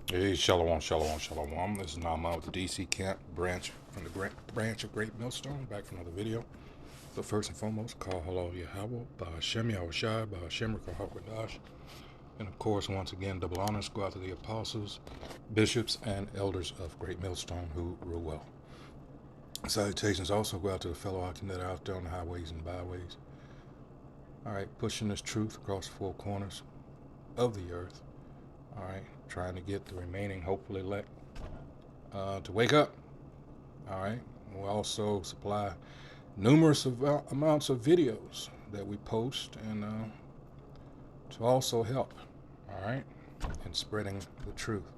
Hey, shalom, shalom, shalom. This is Nama with the DC Camp branch from the branch of Great Millstone. Back for another video. But first and foremost, call hello Yahweh, Ba'Hashem Yahushai, Ba'Hashem Rikahakwadash. And of course, once again, double honors go out to the apostles, bishops, and elders of Great Millstone who rule well. Salutations also go out to the fellow Akim that are out there on the highways and byways. Alright, pushing this truth across the four corners of the earth. Alright, trying to get the remaining, hopefully elect, to wake up. Alright, we'll also supply numerous amounts of videos that we post and to also help, alright, in spreading the truth.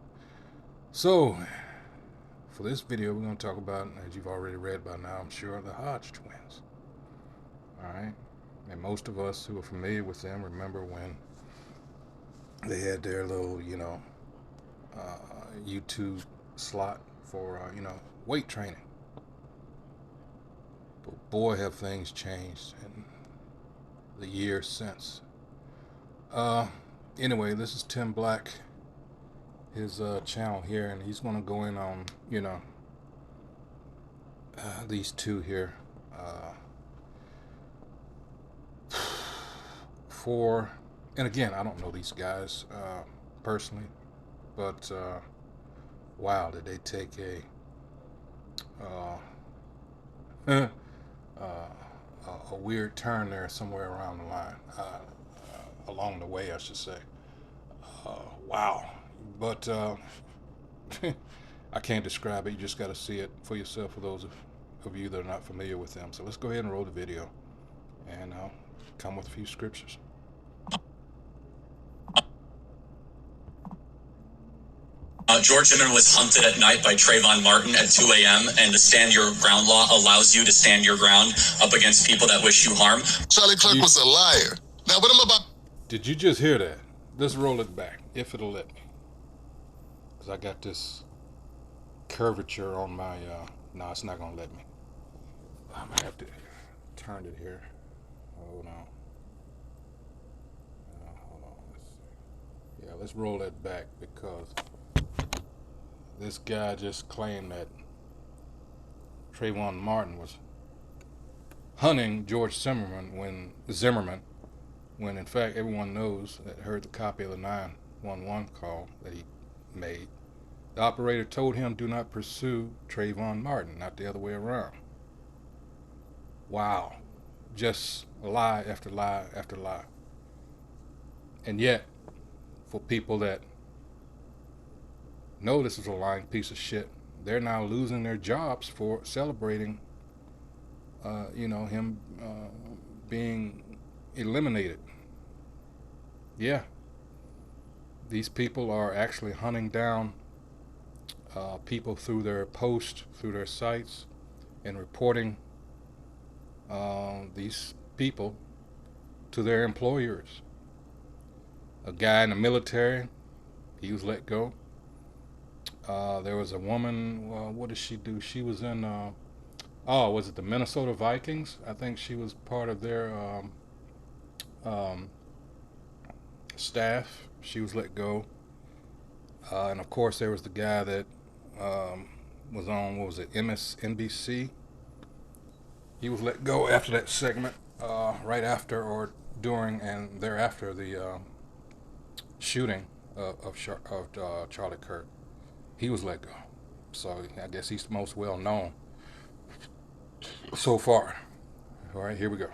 So, for this video, we're going to talk about, as you've already read by now, I'm sure, the Hodge twins. Alright, and most of us who are familiar with them remember when they had their little, YouTube slot for, weight training. But boy, have things changed in the years since. Anyway, this is Tim Black, his channel here, and he's going to go in on, these two here. And again, I don't know these guys personally, but wow, did they take a weird turn there somewhere around the line, along the way, I should say. Wow, but I can't describe it. You just got to see it for yourself for those of you that are not familiar with them. So let's go ahead and roll the video and come with a few scriptures. George Zimmerman was hunted at night by Trayvon Martin at 2 a.m. and the stand your ground law allows you to stand your ground up against people that wish you harm. Charlie Clerk was a liar. Now what I'm about... Did you just hear that? Let's roll it back, if it'll let me. Because I got this curvature on my... no, it's not going to let me. I'm going to have to turn it here. Hold on. Hold on. Let's see. Yeah, let's roll that back because... this guy just claimed that Trayvon Martin was hunting George Zimmerman when in fact everyone knows that heard the copy of the 911 call that he made. The operator told him do not pursue Trayvon Martin, not the other way around. Wow. Just lie after lie after lie. And yet, for people that know this is a lying piece of shit, they're now losing their jobs for celebrating, him being eliminated. Yeah. These people are actually hunting down people through their posts, through their sites, and reporting these people to their employers. A guy in the military, he was let go. There was a woman, what did she do? She was in, was it the Minnesota Vikings? I think she was part of their staff. She was let go. And of course, there was the guy that was on, what was it, MSNBC? He was let go after that segment, right after or during and thereafter the shooting of Charlie Kirk. He was let go. So I guess he's the most well known so far. All right, here we go.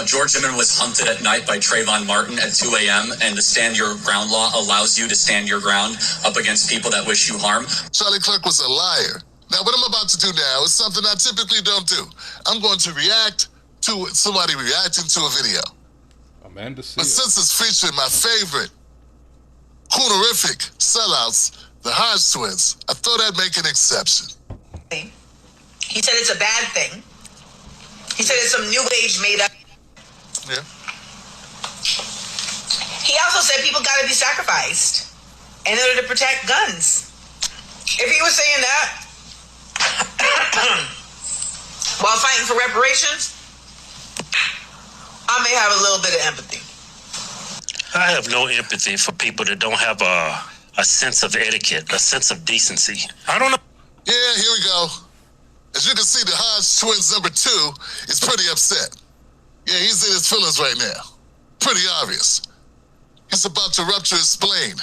George Zimmerman was hunted at night by Trayvon Martin at 2 a.m. and the stand your ground law allows you to stand your ground up against people that wish you harm. Charlie Clerk was a liar. Now what I'm about to do now is something I typically don't do. I'm going to react to somebody reacting to a video. Amanda C. But since it's featuring my favorite coonerific sellouts, the Hodge twins, I thought I'd make an exception. He said it's a bad thing. He said it's some new age made up. Yeah. He also said people got to be sacrificed in order to protect guns. If he was saying that while fighting for reparations, I may have a little bit of empathy. I have no empathy for people that don't have a a sense of etiquette, a sense of decency. I don't know. Yeah, here we go. As you can see, the Hodge twins number 2 is pretty upset. Yeah, he's in his feelings right now. Pretty obvious. He's about to rupture his spleen.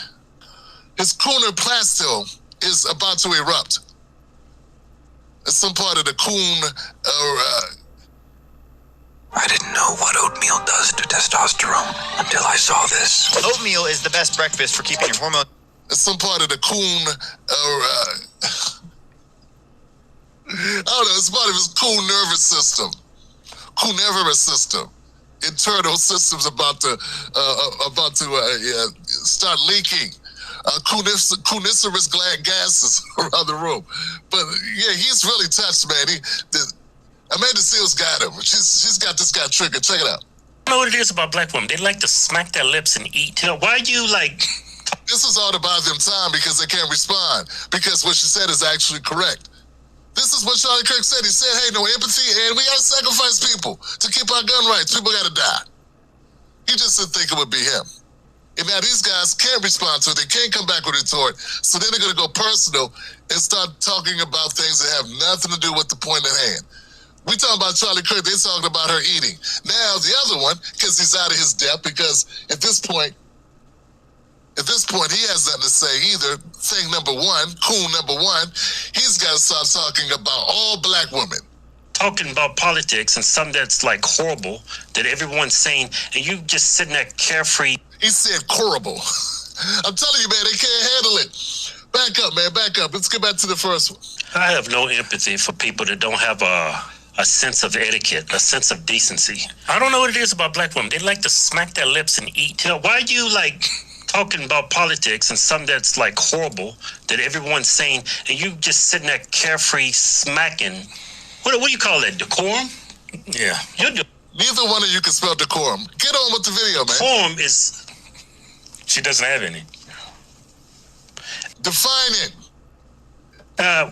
His crooner plasteel is about to erupt. It's some part of the coon. I didn't know what oatmeal does to testosterone until I saw this. Oatmeal is the best breakfast for keeping your hormones. It's some part of the coon. I don't know. It's part of his cool nervous system. Coonivorous system. Internal systems about to start leaking. Cunicerous gases around the room. But yeah, he's really touched, man. Amanda Seals got him. She's got this guy triggered. Check it out. I know what it is about black women. They like to smack their lips and eat. Why are you like... This is all to buy them time because they can't respond. Because what she said is actually correct. This is what Charlie Kirk said. He said, hey, no empathy, and we got to sacrifice people to keep our gun rights. People got to die. He just didn't think it would be him. And now these guys can't respond to it. They can't come back with a retort. So then they're going to go personal and start talking about things that have nothing to do with the point at hand. We talking about Charlie Kirk. They're talking about her eating. Now the other one, because he's out of his depth, because at this point, he has nothing to say either. Thing number 1, coon number 1, he's got to start talking about all black women. Talking about politics and something that's like horrible that everyone's saying, and you just sitting there carefree. He said horrible. I'm telling you, man, they can't handle it. Back up, man, back up. Let's get back to the first one. I have no empathy for people that don't have a sense of etiquette, a sense of decency. I don't know what it is about black women. They like to smack their lips and eat. Why are you like... talking about politics and something that's like horrible that everyone's saying, and you just sitting there carefree smacking. What do you call that? Decorum? Yeah. Neither one of you can spell decorum. Get on with the video, man. Decorum is... She doesn't have any. Define it.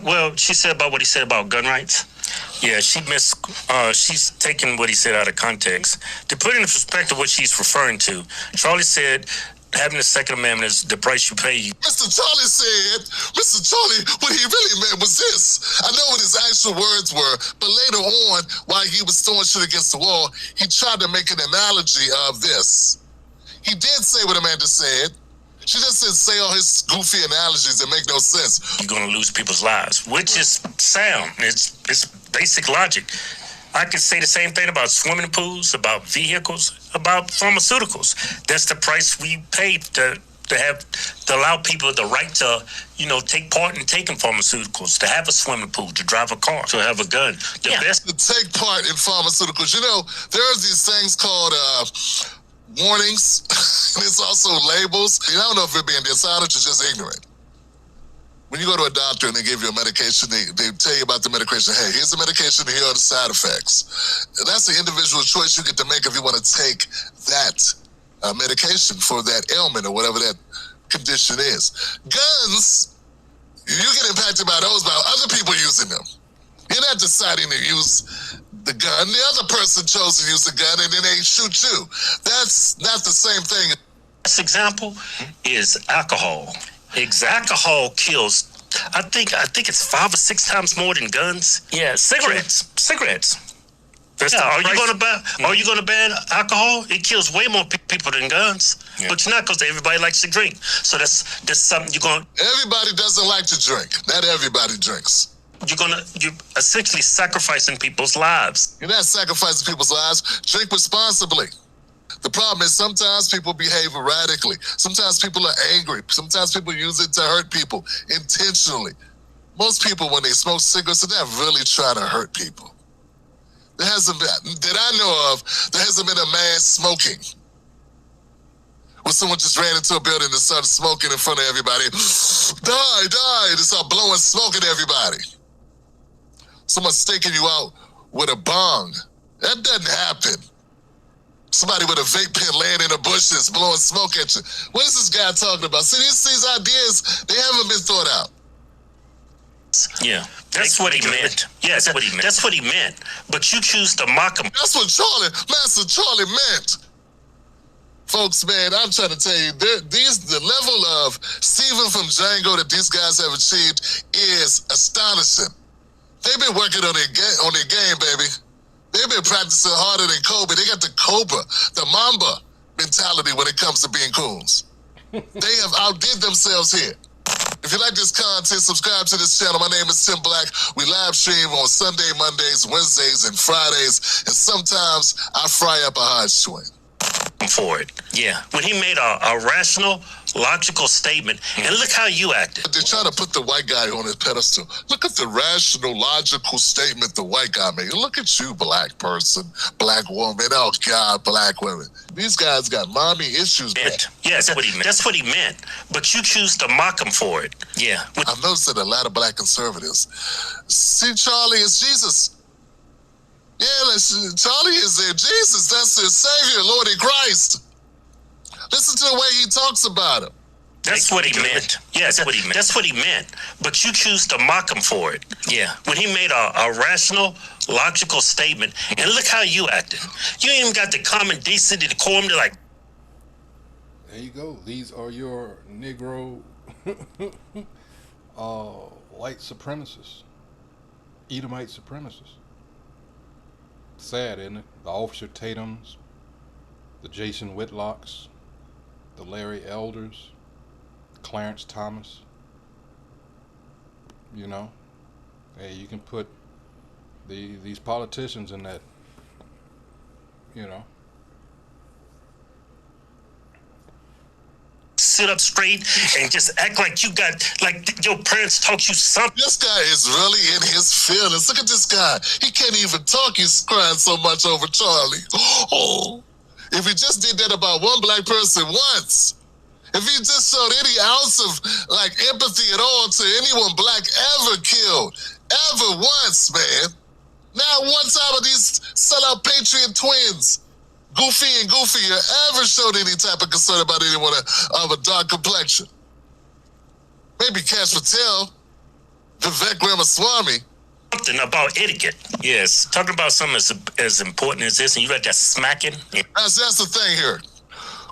Well, she said about what he said about gun rights. Yeah, she's taking what he said out of context. To put into perspective what she's referring to, Charlie said... having the Second Amendment is the price you pay. What he really meant was this. I know what his actual words were, but later on, while he was throwing shit against the wall, he tried to make an analogy of this. He did say what Amanda said. She just didn't say all his goofy analogies that make no sense. You're going to lose people's lives, which is sound. It's basic logic. I can say the same thing about swimming pools, about vehicles, about pharmaceuticals. That's the price we pay to allow people the right to, take part in taking pharmaceuticals, to have a swimming pool, to drive a car, to have a gun. To take part in pharmaceuticals. There are these things called warnings. There's also labels. I don't know if they're being dishonest or just ignorant. When you go to a doctor and they give you a medication, they tell you about the medication. Hey, here's the medication, here are the side effects. That's the individual choice you get to make if you want to take that medication for that ailment or whatever that condition is. Guns, you get impacted by those, by other people using them. You're not deciding to use the gun. The other person chose to use the gun and then they shoot you. That's not the same thing. This example is alcohol. Alcohol kills, I think it's 5 or 6 times more than guns. Yeah, cigarettes. Are you going to ban alcohol? It kills way more people than guns. Yeah. But not because everybody likes to drink. So that's something you're going. Everybody doesn't like to drink. Not everybody drinks. You're essentially sacrificing people's lives. You're not sacrificing people's lives. Drink responsibly. The problem is sometimes people behave erratically. Sometimes people are angry. Sometimes people use it to hurt people intentionally. Most people, when they smoke cigarettes, they're not really trying to hurt people. There hasn't been, that I know of, there hasn't been a mass smoking where someone just ran into a building and started smoking in front of everybody. Die, and start blowing smoke at everybody. Someone staking you out with a bong. That doesn't happen. Somebody with a vape pen laying in the bushes, blowing smoke at you. What is this guy talking about? See, these ideas, they haven't been thought out. Yeah, that's what he meant. Yeah, that's what he meant. That's what he meant. But you choose to mock him. That's what Master Charlie meant. Folks, man, I'm trying to tell you, the level of Steven from Django that these guys have achieved is astonishing. They've been working on their game, baby. They've been practicing harder than Kobe. They got the Cobra, the Mamba mentality when it comes to being coons. They have outdid themselves here. If you like this content, subscribe to this channel. My name is Tim Black. We live stream on Sunday, Mondays, Wednesdays, and Fridays. And sometimes I fry up a hot joint. For it. Yeah. When he made a rational, logical statement, and look how you acted. They're trying to put the white guy on his pedestal. Look at the rational, logical statement the white guy made. Look at you, black person, black woman. Oh, God, black women. These guys got mommy issues, man. Yeah, that's what he meant. That's what he meant. But you choose to mock him for it. Yeah. I've noticed that a lot of black conservatives see Charlie as Jesus. Yeah, Charlie is their Jesus. That's their Savior, Lord in Christ. Listen to the way he talks about him. That's what he meant. Yeah, that's what he meant. That's what he meant. But you choose to mock him for it. Yeah. When he made a rational, logical statement, and look how you acted. You ain't even got the common decency, decorum to like. There you go. These are your Negro white supremacists, Edomite supremacists. Sad, isn't it? The Officer Tatums, the Jason Whitlocks, the Larry Elders, Clarence Thomas. You know, hey, you can put these politicians in that, you know. Sit up straight and just act like you got, like your parents taught you something. This guy is really in his feelings. Look at this guy. He can't even talk. He's crying so much over Charlie. Oh, if he just did that about one black person once, if he just showed any ounce of like empathy at all to anyone black ever killed, ever once, man. Not one time of these sellout patriot twins, Goofy and Goofy, ever showed any type of concern about anyone of a dark complexion. Maybe Cash Patel, Vivek Ramaswamy. Something about etiquette. Yes, talking about something as important as this, and you got that smacking. That's the thing here,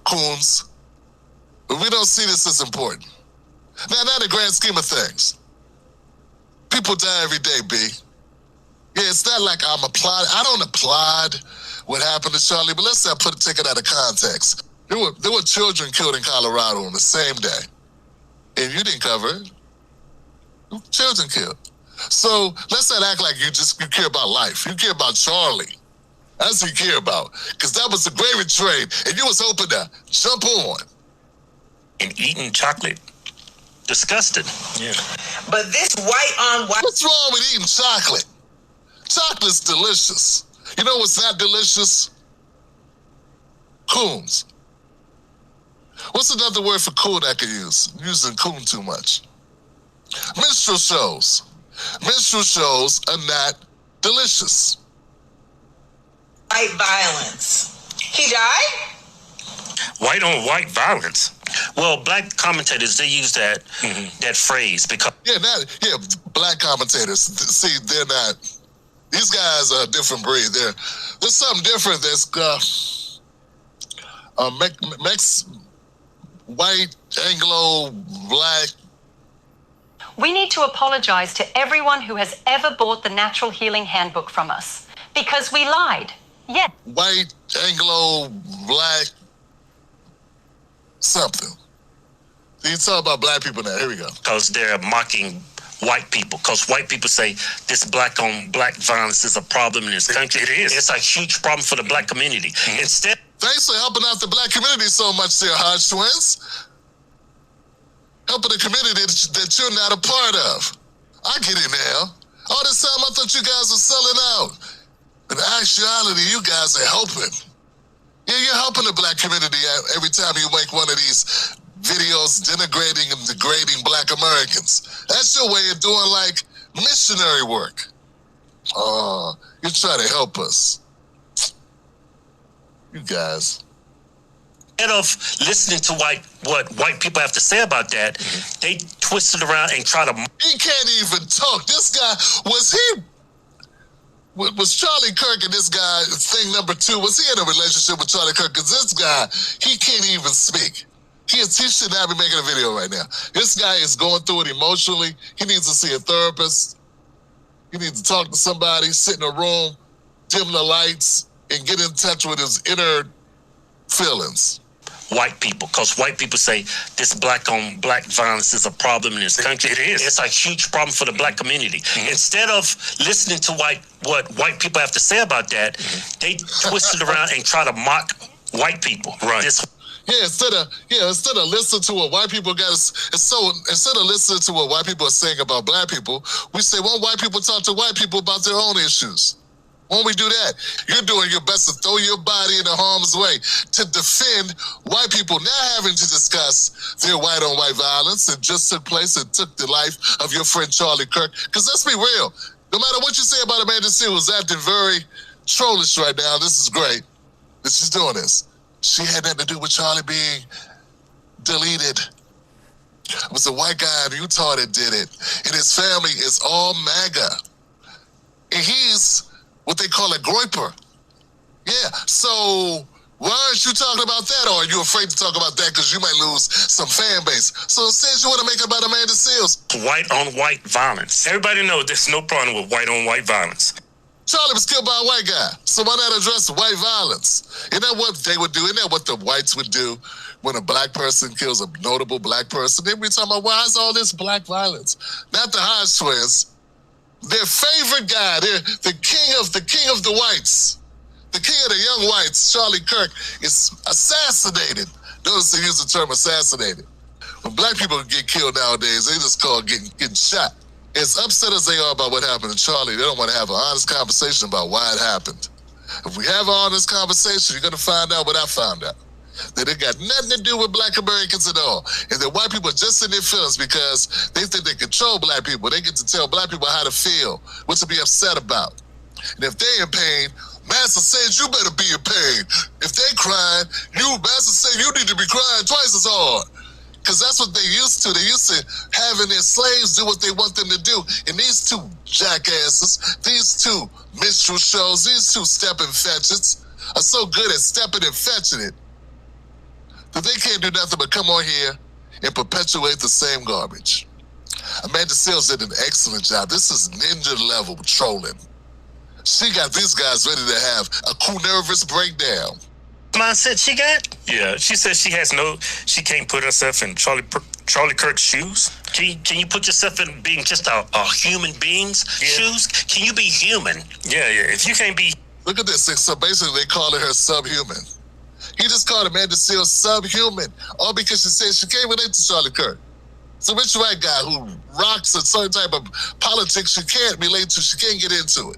Coons. We don't see this as important. Now, not in the grand scheme of things. People die every day, B. Yeah, it's not like I don't applaud what happened to Charlie, but let's not take it out of context. There were children killed in Colorado on the same day, and you didn't cover it. Children killed. So let's not act like you care about life. You care about Charlie. That's what you care about, because that was a gravy train, and you was hoping to jump on. And eating chocolate. Disgusted. Yeah. But this white on white. What's wrong with eating chocolate? Chocolate's delicious. You know what's not delicious? Coons. What's another word for coon I could use? I'm using coon too much. Minstrel shows. Minstrel shows are not delicious. White violence. He died? White on white violence. Well, black commentators, they use that phrase because black commentators. See, they're not. These guys are a different breed. There's something different. There's white, Anglo, black. We need to apologize to everyone who has ever bought the Natural Healing Handbook from us because we lied. Yes. White, Anglo, black, something. You talk about black people now. Here we go. Because they're mocking white people. Because white people say this black on black violence is a problem in this country. It is. It's a huge problem for the black community. Instead, thanks for helping out the black community so much there, Hodge Twins. Helping the community that you're not a part of. I get it now. All this time I thought you guys were selling out. In actuality, you guys are helping. Yeah, you're helping the black community every time you make one of these videos denigrating and degrading black Americans. That's your way of doing, like, missionary work. Oh, you're trying to help us. You guys. Instead of listening to what white people have to say about that, they twist it around and try to... He can't even talk. This guy, was he Was Charlie Kirk and this guy, thing number two, was he in a relationship with Charlie Kirk? Because this guy, he can't even speak. He should not be making a video right now. This guy is going through it emotionally. He needs to see a therapist. He needs to talk to somebody, sit in a room, dim the lights, and get in touch with his inner feelings. White people, because white people say this black on black violence is a problem in this country. It is. It's a huge problem for the black community. Mm-hmm. Instead of listening to what white people have to say about that, they twist it around and try to mock white people. Right. Instead of listening to what white people instead of listening to what white people are saying about black people, we say, well, white people talk to white people about their own issues. When we do that, you're doing your best to throw your body into harm's way to defend white people not having to discuss their white-on-white violence that just took place and took the life of your friend Charlie Kirk. Because let's be real, no matter what you say about Amanda Seales, who's acting very trollish right now, this is great that she's doing this. She had nothing to do with Charlie being deleted. It was a white guy in Utah that did it. And his family is all MAGA. And he's what they call a groiper. Yeah, so why aren't you talking about that? Or are you afraid to talk about that because you might lose some fan base? So instead you want to make it about Amanda Seales. White on white violence. Everybody knows there's no problem with white on white violence. Charlie was killed by a white guy. So why not address white violence? Isn't that what they would do? Isn't that what the whites would do when a black person kills a notable black person? They'd be talking about, why is all this black violence? Not the Hodge twins. Their favorite guy, the king of the whites, the king of the young whites, Charlie Kirk, is assassinated. Notice they use the term assassinated. When black people get killed nowadays, they just call getting shot. As upset as they are about what happened to Charlie, they don't want to have an honest conversation about why it happened. If we have an honest conversation, you're going to find out what I found out. That it got nothing to do with black Americans at all. And that white people are just in their feelings because they think they control black people. They get to tell black people how to feel, what to be upset about. And if they're in pain, Master says you better be in pain. If they crying, Master says you need to be crying twice as hard. Because that's what they used to. They used to having their slaves do what they want them to do. And these two jackasses, these two minstrel shows, these two stepping fetches are so good at stepping and fetching it that they can't do nothing but come on here and perpetuate the same garbage. Amanda Seales did an excellent job. This is ninja level trolling. She got these guys ready to have a cool nervous breakdown. Mindset she got? Yeah, she says she can't put herself in Charlie Kirk's shoes. Can you put yourself in being just a human being's shoes? Can you be human? Yeah, if you can't be... Look at this. So basically they calling her subhuman. He just called Amanda Seales subhuman, all because she said she can't relate to Charlie Kirk. It's a rich white guy who rocks a certain type of politics she can't relate to, she can't get into it.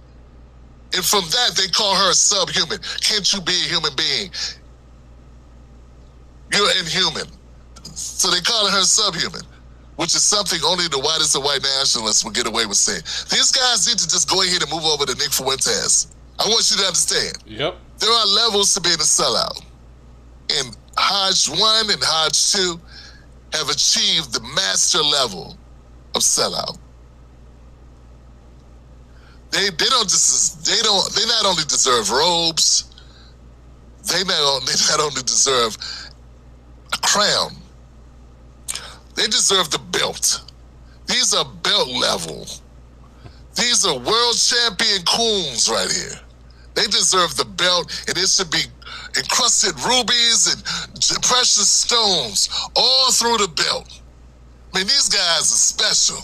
And from that, they call her subhuman. Can't you be a human being? You're inhuman. So they call her subhuman, which is something only the whitest of white nationalists will get away with saying. These guys need to just go ahead and move over to Nick Fuentes. I want you to understand. Yep. There are levels to being a sellout. And Hodge 1 and Hodge 2 have achieved the master level of sellout. They not only deserve robes, they not only deserve a crown, they deserve the belt. These are belt level. These are world champion coons right here. They deserve the belt, and it should be encrusted rubies and precious stones all through the belt. I mean, these guys are special.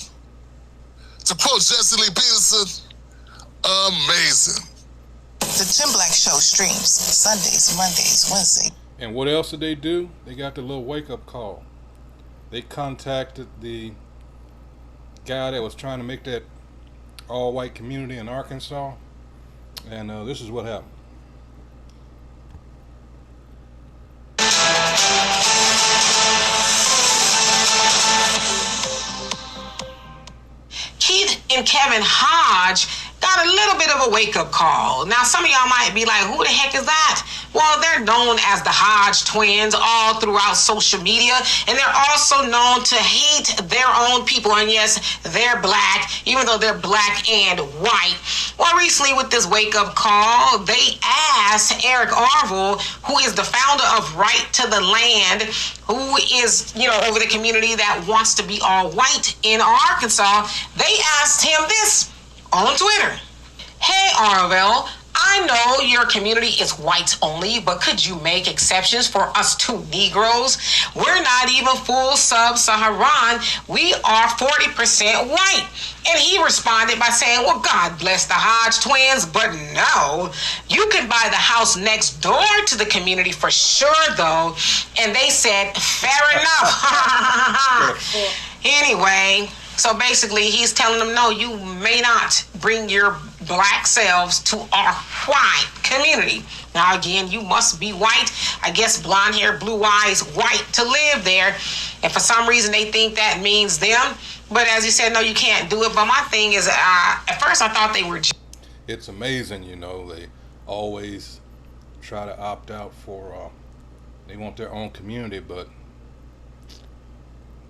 To quote Jesse Lee Peterson, amazing. The Jim Black Show streams Sundays, Mondays, Wednesdays. And what else did they do? They got the little wake-up call. They contacted the guy that was trying to make that all-white community in Arkansas. And this is what happened. Keith and Kevin Hodge got got a little bit of a wake-up call. Now, some of y'all might be like, who the heck is that? Well, they're known as the Hodge twins all throughout social media, and they're also known to hate their own people. And yes, they're black, even though they're black and white. Well, recently with this wake-up call, they asked Eric Arville, who is the founder of Right to the Land, who is, over the community that wants to be all white in Arkansas. They asked him this on Twitter. Hey, Arville, I know your community is whites only, but could you make exceptions for us two Negroes? We're not even full sub-Saharan. We are 40% white. And he responded by saying, well, God bless the Hodge twins, but no. You can buy the house next door to the community for sure, though. And they said, fair enough. Anyway, so basically he's telling them, no, you may not bring your black selves to our white community. Now, again, you must be white. I guess blonde hair, blue eyes, white to live there. And for some reason, they think that means them. But as you said, no, you can't do it. But my thing is, at first I thought they were... It's amazing, they always try to opt out for, they want their own community, but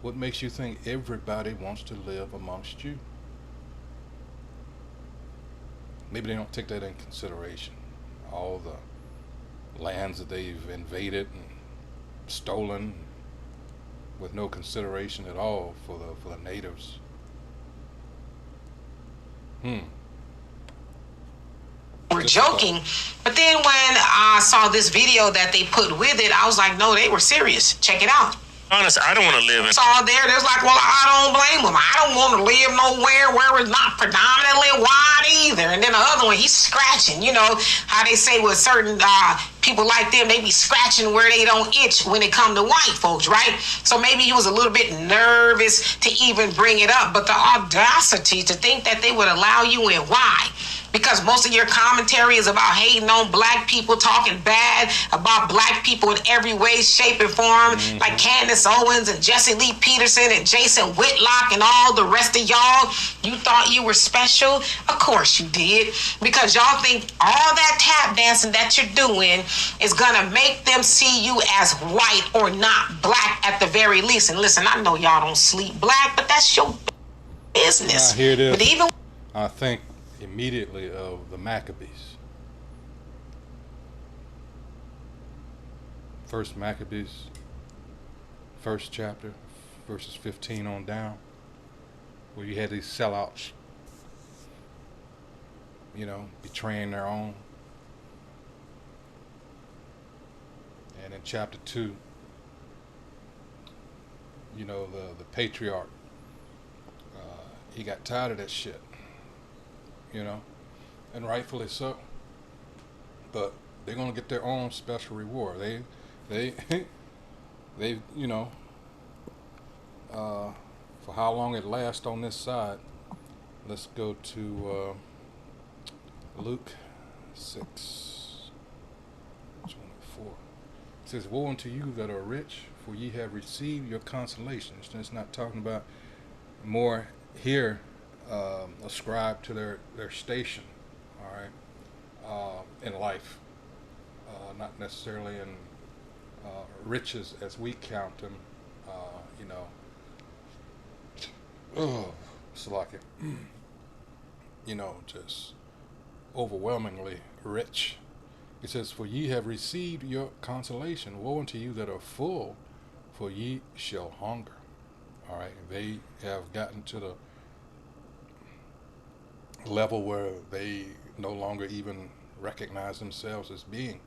what makes you think everybody wants to live amongst you? Maybe they don't take that in consideration. All the lands that they've invaded and stolen with no consideration at all for the natives. We're joking, but then when I saw this video that they put with it, I was like, no, they were serious. Check it out. Honest, I don't want to live in... Saw there's like, well, I don't blame them. I don't want to live nowhere where it's not predominantly white either. And then the other one, he's scratching. How they say with certain people like them, they be scratching where they don't itch when it come to white folks, right? So maybe he was a little bit nervous to even bring it up. But the audacity to think that they would allow you in. Why? Because most of your commentary is about hating on black people, talking bad about black people in every way, shape, and form, like Candace Owens and Jesse Lee Peterson and Jason Whitlock and all the rest of y'all. You thought you were special? Of course you did, because y'all think all that tap dancing that you're doing is gonna make them see you as white or not black at the very least. And listen, I know y'all don't sleep black, but that's your business. I hear this. But even I think immediately of the Maccabees. First Maccabees, first chapter, verses 15 on down, where you had these sellouts, betraying their own. And in chapter 2, the patriarch, he got tired of that shit. And rightfully so. But they're gonna get their own special reward. They for how long it lasts on this side. Let's go to Luke 6:24. It says, "Woe unto you that are rich, for ye have received your consolation." It's not talking about more here. Ascribed to their station, all right, in life, not necessarily in riches as we count them, it's like it, just overwhelmingly rich. It says, "For ye have received your consolation. Woe unto you that are full, for ye shall hunger." All right, they have gotten to the level where they no longer even recognize themselves as being.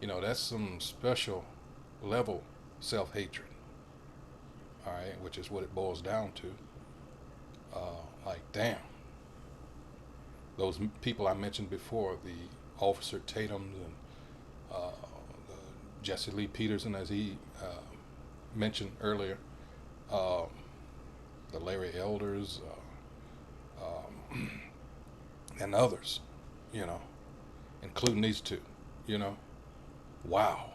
That's some special level self-hatred. All right, which is what it boils down to. Like, damn. Those people I mentioned before, the Officer Tatum's and the Jesse Lee Peterson, as he mentioned earlier, the Larry Elders, and others, including these two, wow.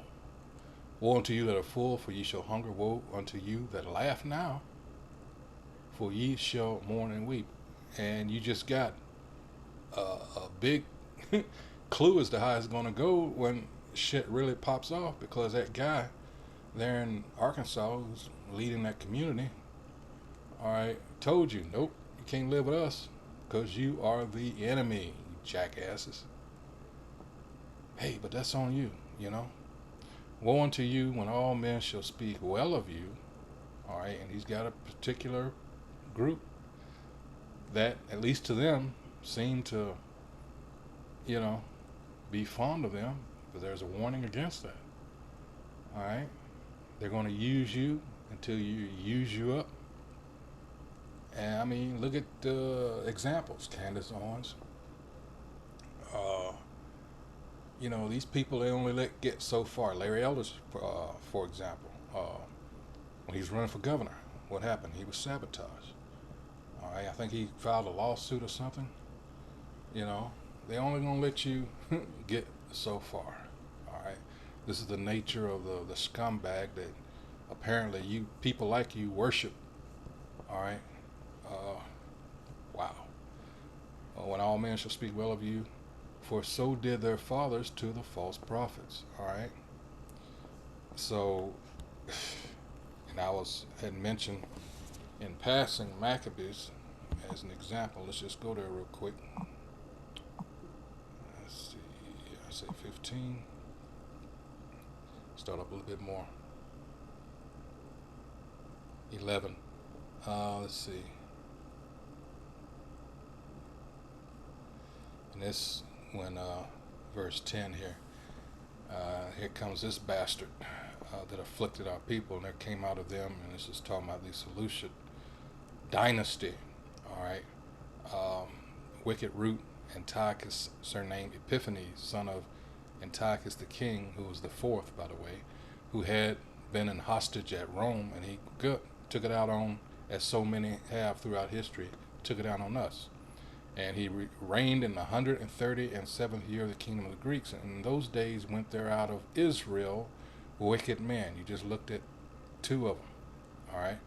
Woe unto you that are full, for ye shall hunger. Woe unto you that laugh now, for ye shall mourn and weep. And you just got a big clue as to how it's going to go when shit really pops off, because that guy there in Arkansas who's leading that community, all right, told you, nope, you can't live with us because you are the enemy, you jackasses. Hey, but that's on you, you know. Woe unto you when all men shall speak well of you, all right, and he's got a particular group that, at least to them, seem to, you know, be fond of them, but there's a warning against that. All right, they're going to use you until you use you up. And I mean, look at the examples. Candace Owens. You know, these people, they only let get so far. Larry Elders, for example, when he was running for governor, what happened? He was sabotaged. All right, I think he filed a lawsuit or something. You know, they only gonna let you get so far. All right, this is the nature of the scumbag that apparently you people like you worship. All right, wow. When all men shall speak well of you, for so did their fathers to the false prophets. All right. So, and I had mentioned in passing Maccabees as an example. Let's just go there real quick. Let's see. I say 15. Start up a little bit more. 11. Let's see. And this, when verse 10 here. Here comes this bastard that afflicted our people, and there came out of them, and this is talking about the Seleucid dynasty. All right. Wicked root Antiochus, surnamed Epiphanes, son of Antiochus the king, who was the fourth, by the way, who had been in hostage at Rome, and he took it out on, as so many have throughout history, took it out on us. And he reigned in the 137th year of the kingdom of the Greeks. And in those days went there out of Israel wicked men. You just looked at two of them, all right,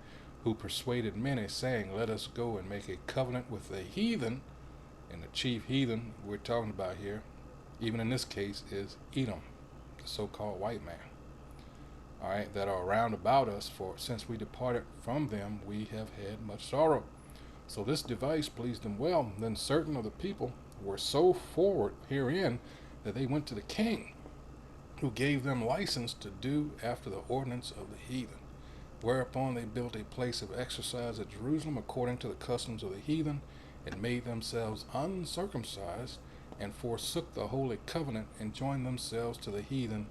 who persuaded many, saying, let us go and make a covenant with the heathen. And the chief heathen we're talking about here, even in this case, is Edom, the so-called white man, all right, that are round about us. For since we departed from them, we have had much sorrow. So this device pleased them well. Then certain of the people were so forward herein that they went to the king, who gave them license to do after the ordinance of the heathen. Whereupon they built a place of exercise at Jerusalem according to the customs of the heathen, and made themselves uncircumcised, and forsook the holy covenant, and joined themselves to the heathen,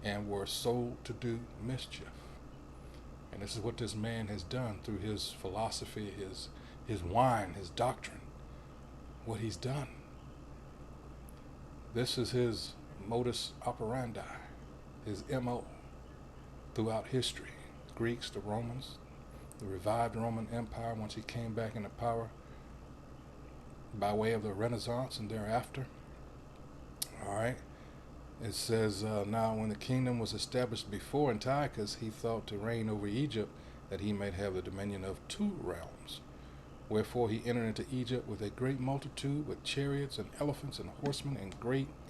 and were so to do mischief. And this is what this man has done through his philosophy, his wine, his doctrine, what he's done. This is his modus operandi, his MO throughout history. The Greeks, the Romans, the revived Roman Empire once he came back into power by way of the Renaissance and thereafter. All right. It says, now when the kingdom was established before Antiochus, he thought to reign over Egypt, that he might have the dominion of 2 realms. Wherefore he entered into Egypt with a great multitude, with chariots and elephants and horsemen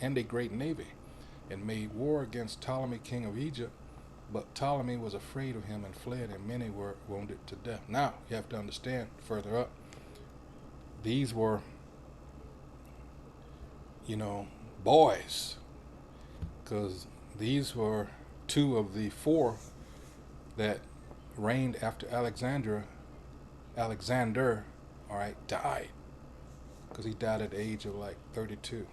and a great navy, and made war against Ptolemy king of Egypt. But Ptolemy was afraid of him and fled, and many were wounded to death. Now you have to understand further up, these were, you know, boys, because these were 2 of the 4 that reigned after Alexander, all right, died, because he died at the age of like 32.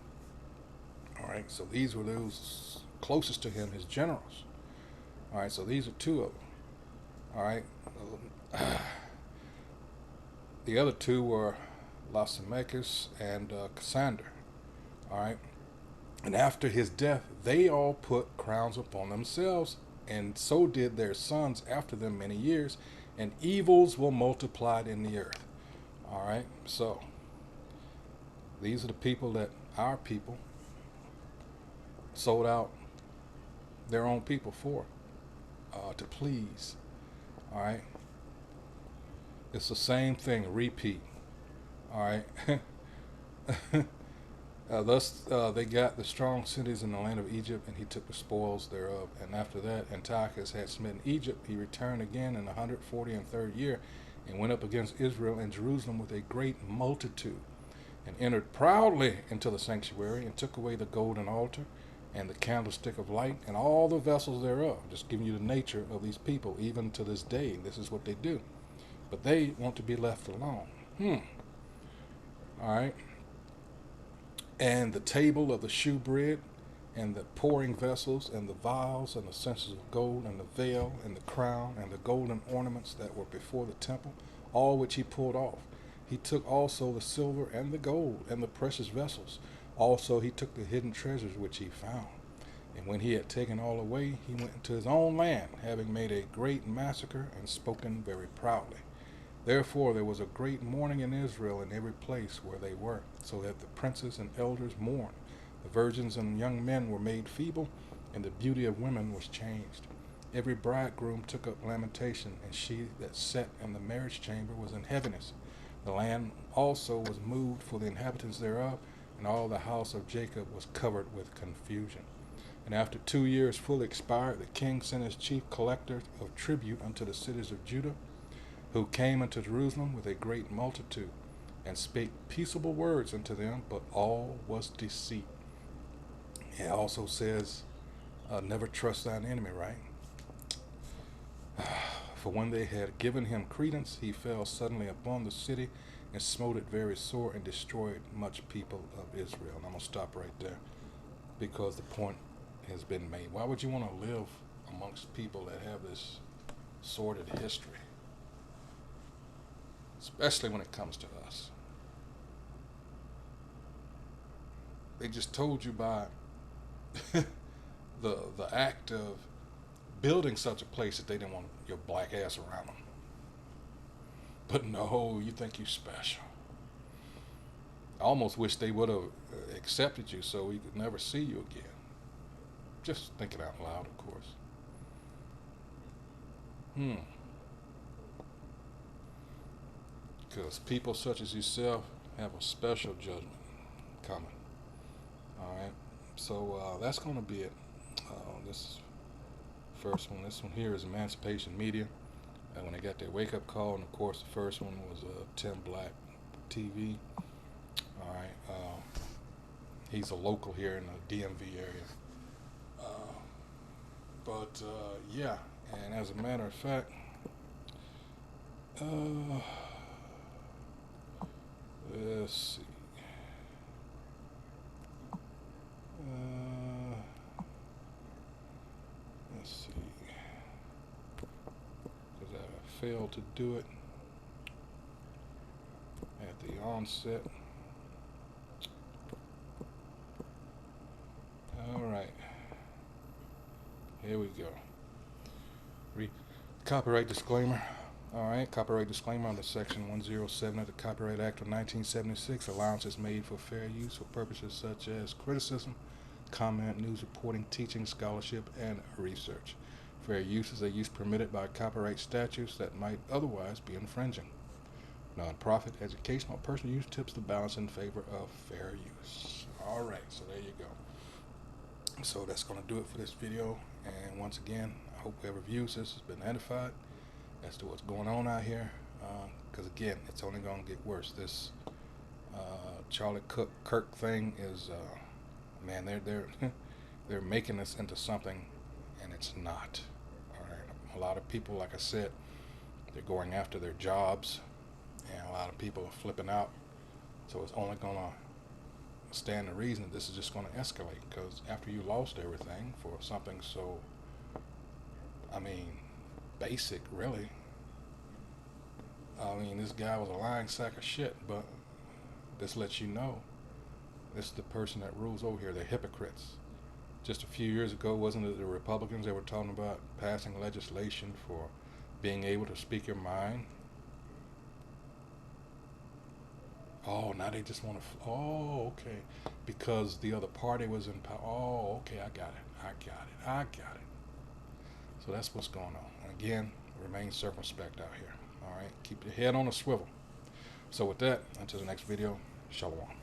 All right, so these were those closest to him, his generals. All right, so these are 2 of them. All right, the other 2 were Lysimachus and Cassander. All right, and after his death, they all put crowns upon themselves, and so did their sons after them many years, and evils were multiplied in the earth. All right, so these are the people that our people sold out their own people for, to please. All right, it's the same thing, a repeat. All right. Thus they got the strong cities in the land of Egypt, and he took the spoils thereof. And after that Antiochus had smitten Egypt, he returned again in the 143rd year, and went up against Israel and Jerusalem with a great multitude, and entered proudly into the sanctuary, and took away the golden altar, and the candlestick of light, and all the vessels thereof. Just giving you the nature of these people, even to this day. This is what they do. But they want to be left alone. Alright. And the table of the shewbread, and the pouring vessels, and the vials, and the censers of gold, and the veil, and the crown, and the golden ornaments that were before the temple, all which he pulled off. He took also the silver and the gold, and the precious vessels. Also he took the hidden treasures which he found. And when he had taken all away, he went into his own land, having made a great massacre, and spoken very proudly. Therefore there was a great mourning in Israel in every place where they were, so that the princes and elders mourned. The virgins and young men were made feeble, and the beauty of women was changed. Every bridegroom took up lamentation, and she that sat in the marriage chamber was in heaviness. The land also was moved for the inhabitants thereof, and all the house of Jacob was covered with confusion. And after 2 years fully expired, the king sent his chief collector of tribute unto the cities of Judah, who came unto Jerusalem with a great multitude, and spake peaceable words unto them, but all was deceit. It also says, never trust thine enemy, right? For when they had given him credence, he fell suddenly upon the city, and smote it very sore, and destroyed much people of Israel. And I'm going to stop right there, because the point has been made. Why would you want to live amongst people that have this sordid history? Especially when it comes to us. They just told you by the act of building such a place that they didn't want your black ass around them. But no, you think you're special. I almost wish they would have accepted you so we could never see you again. Just thinking out loud, of course. Because people such as yourself have a special judgment coming. Alright, so that's going to be it. This first one. This one here is Emancipation Media. And when they got their wake-up call, and of course the first one was Tim Black TV. Alright, he's a local here in the DMV area. Yeah, and as a matter of fact, let's see. Let's see. Because I failed to do it at the onset. Alright. Here we go. Copyright disclaimer. Alright, copyright disclaimer under Section 107 of the Copyright Act of 1976. Allowance is made for fair use for purposes such as criticism, comment, news reporting, teaching, scholarship, and research. Fair use is a use permitted by copyright statutes that might otherwise be infringing. Non-profit, educational, or personal use tips the balance in favor of fair use. Alright, so there you go. So that's going to do it for this video. And once again, I hope whoever views this has been edified as to what's going on out here. Because again, it's only going to get worse. This Charlie Kirk thing is, man, they're making this into something, and it's not. All right, a lot of people, like I said, they're going after their jobs, and a lot of people are flipping out. So it's only going to stand to reason that this is just going to escalate. Because after you lost everything for something so, I mean, basic, really. I mean, this guy was a lying sack of shit, but this lets you know this is the person that rules over here. They're hypocrites. Just a few years ago, wasn't it the Republicans that were talking about passing legislation for being able to speak your mind? Oh, now they just want to, oh, okay, because the other party was in power. Oh, okay, I got it. So that's what's going on. And again, remain circumspect out here. All right, keep your head on a swivel. So with that, until the next video, shalom.